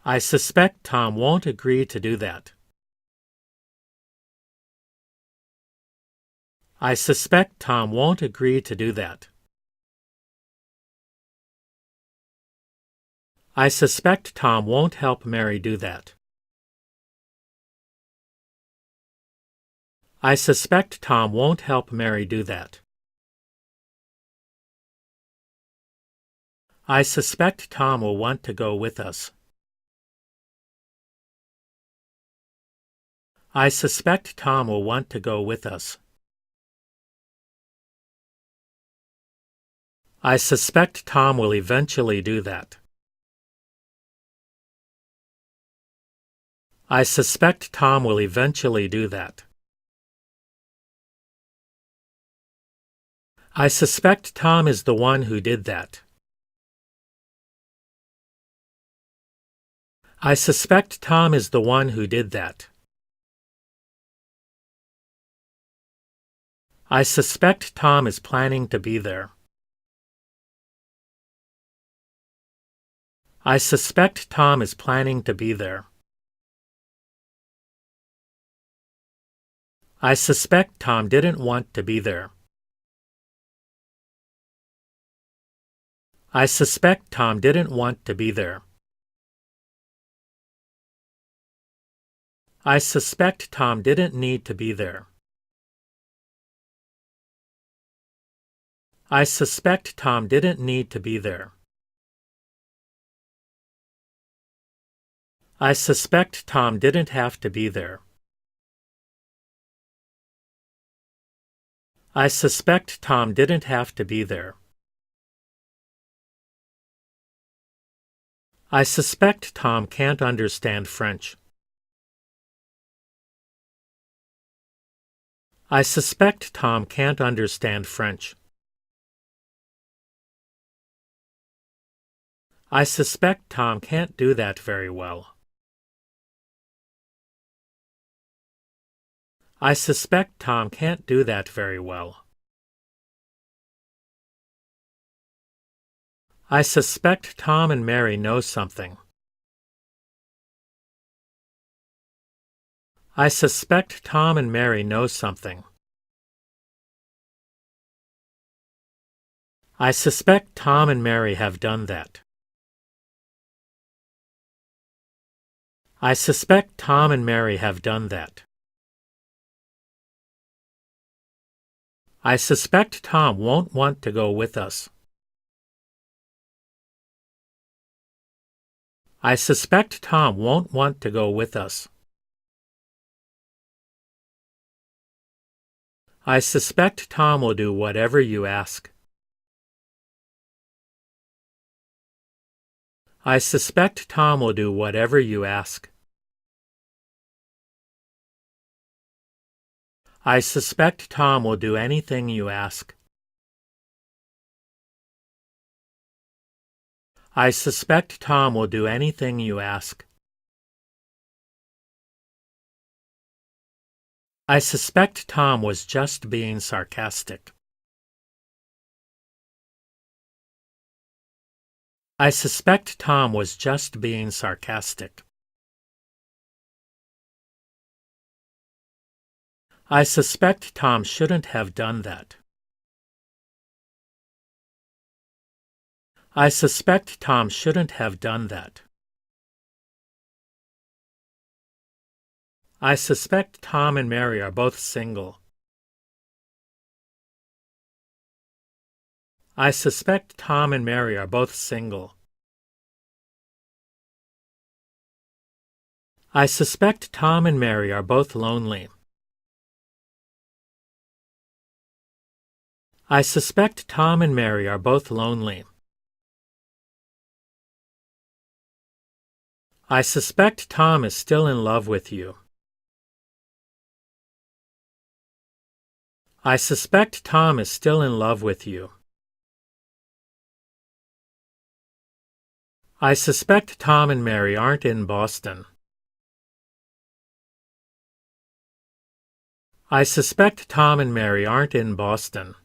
I suspect Tom won't agree to do that. I suspect Tom won't agree to do that. I suspect Tom won't help Mary do that. I suspect Tom won't help Mary do that. I suspect Tom will want to go with us. I suspect Tom will want to go with us. I suspect Tom will eventually do that. I suspect Tom will eventually do that. I suspect Tom is the one who did that. I suspect Tom is the one who did that. I suspect Tom is planning to be there. I suspect Tom is planning to be there. I suspect Tom didn't want to be there. I suspect Tom didn't want to be there. I suspect Tom didn't need to be there. I suspect Tom didn't need to be there. I suspect Tom didn't have to be there. I suspect Tom didn't have to be there. I suspect Tom can't understand French. I suspect Tom can't understand French. I suspect Tom can't do that very well. I suspect Tom can't do that very well. I suspect Tom and Mary know something. I suspect Tom and Mary know something. I suspect Tom and Mary have done that. I suspect Tom and Mary have done that. I suspect Tom won't want to go with us. I suspect Tom won't want to go with us. I suspect Tom will do whatever you ask. I suspect Tom will do whatever you ask. I suspect Tom will do anything you ask. I suspect Tom will do anything you ask. I suspect Tom was just being sarcastic. I suspect Tom was just being sarcastic. I suspect Tom shouldn't have done that. I suspect Tom shouldn't have done that. I suspect Tom and Mary are both single. I suspect Tom and Mary are both single. I suspect Tom and Mary are both lonely. I suspect Tom and Mary are both lonely. I suspect Tom is still in love with you. I suspect Tom is still in love with you. I suspect Tom and Mary aren't in Boston. I suspect Tom and Mary aren't in Boston.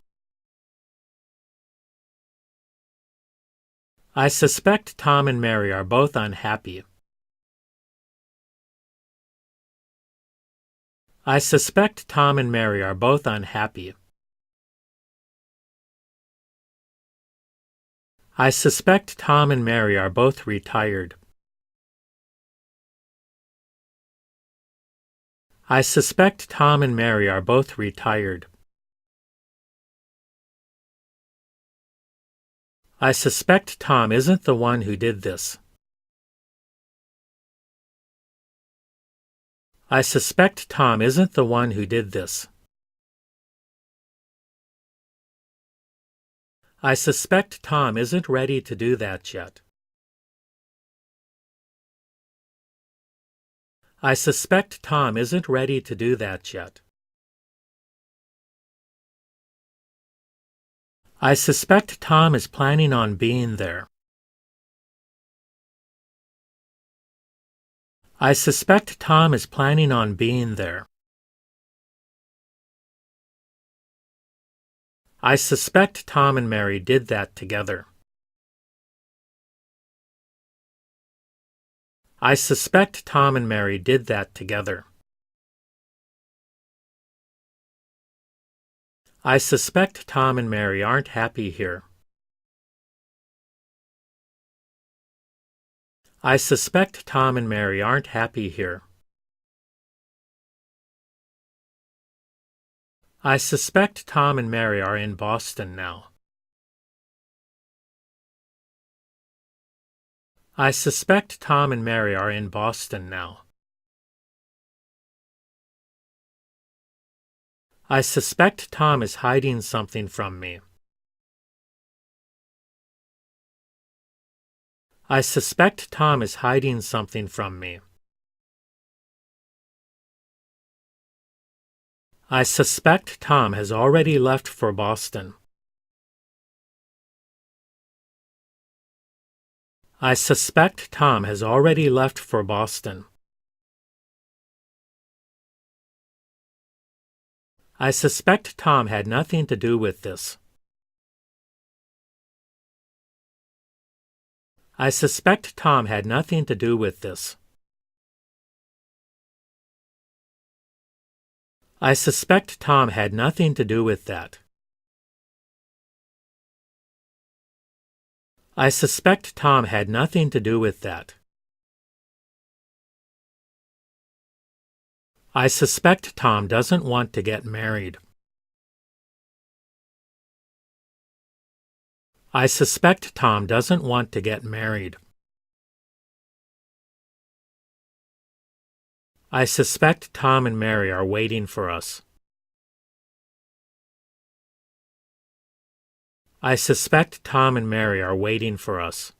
I suspect Tom and Mary are both unhappy. I suspect Tom and Mary are both unhappy. I suspect Tom and Mary are both retired. I suspect Tom and Mary are both retired. I suspect Tom isn't the one who did this. I suspect Tom isn't the one who did this. I suspect Tom isn't ready to do that yet. I suspect Tom isn't ready to do that yet. I suspect Tom is planning on being there. I suspect Tom is planning on being there. I suspect Tom and Mary did that together. I suspect Tom and Mary did that together. I suspect Tom and Mary aren't happy here. I suspect Tom and Mary aren't happy here. I suspect Tom and Mary are in Boston now. I suspect Tom and Mary are in Boston now. I suspect Tom is hiding something from me. I suspect Tom is hiding something from me. I suspect Tom has already left for Boston. I suspect Tom has already left for Boston. I suspect Tom had nothing to do with this. I suspect Tom had nothing to do with this. I suspect Tom had nothing to do with that. I suspect Tom had nothing to do with that. I suspect Tom doesn't want to get married. I suspect Tom doesn't want to get married. I suspect Tom and Mary are waiting for us. I suspect Tom and Mary are waiting for us.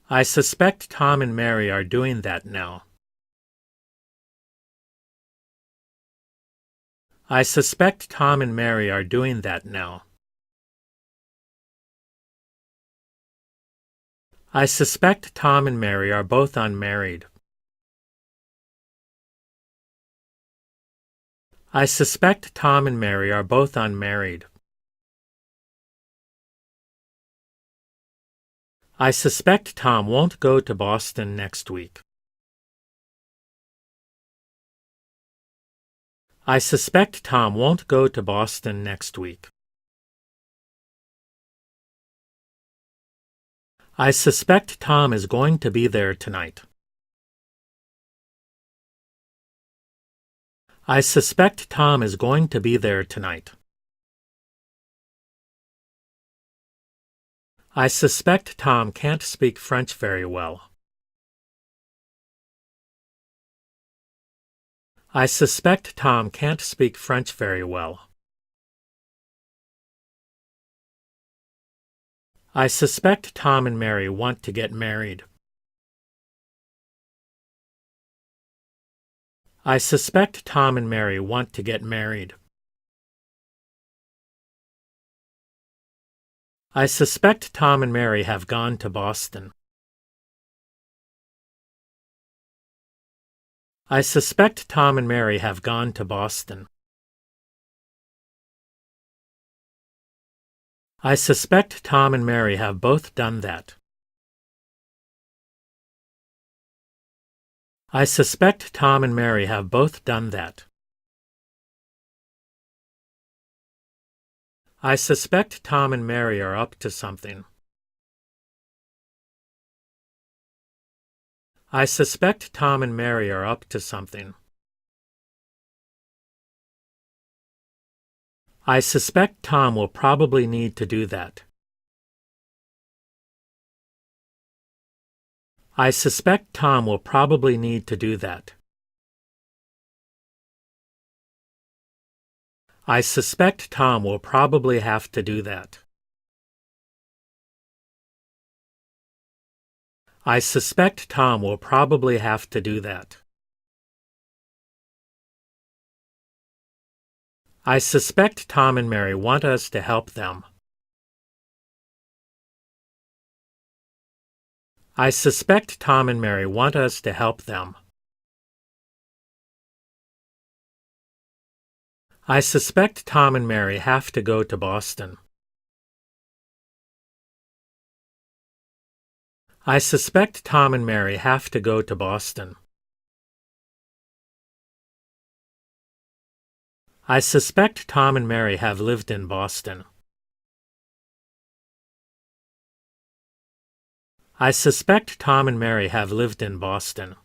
I suspect Tom and Mary are doing that now. I suspect Tom and Mary are doing that now. I suspect Tom and Mary are both unmarried. I suspect Tom and Mary are both unmarried. I suspect Tom won't go to Boston next week. I suspect Tom won't go to Boston next week. I suspect Tom is going to be there tonight. I suspect Tom is going to be there tonight. I suspect Tom can't speak French very well. I suspect Tom can't speak French very well. I suspect Tom and Mary want to get married. I suspect Tom and Mary want to get married. I suspect Tom and Mary have gone to Boston. I suspect Tom and Mary have gone to Boston. I suspect Tom and Mary have both done that. I suspect Tom and Mary have both done that. I suspect Tom and Mary are up to something. I suspect Tom and Mary are up to something. I suspect Tom will probably need to do that. I suspect Tom will probably need to do that. I suspect Tom will probably have to do that. I suspect Tom will probably have to do that. I suspect Tom and Mary want us to help them. I suspect Tom and Mary want us to help them. I suspect Tom and Mary have to go to Boston. I suspect Tom and Mary have to go to Boston. I suspect Tom and Mary have lived in Boston. I suspect Tom and Mary have lived in Boston.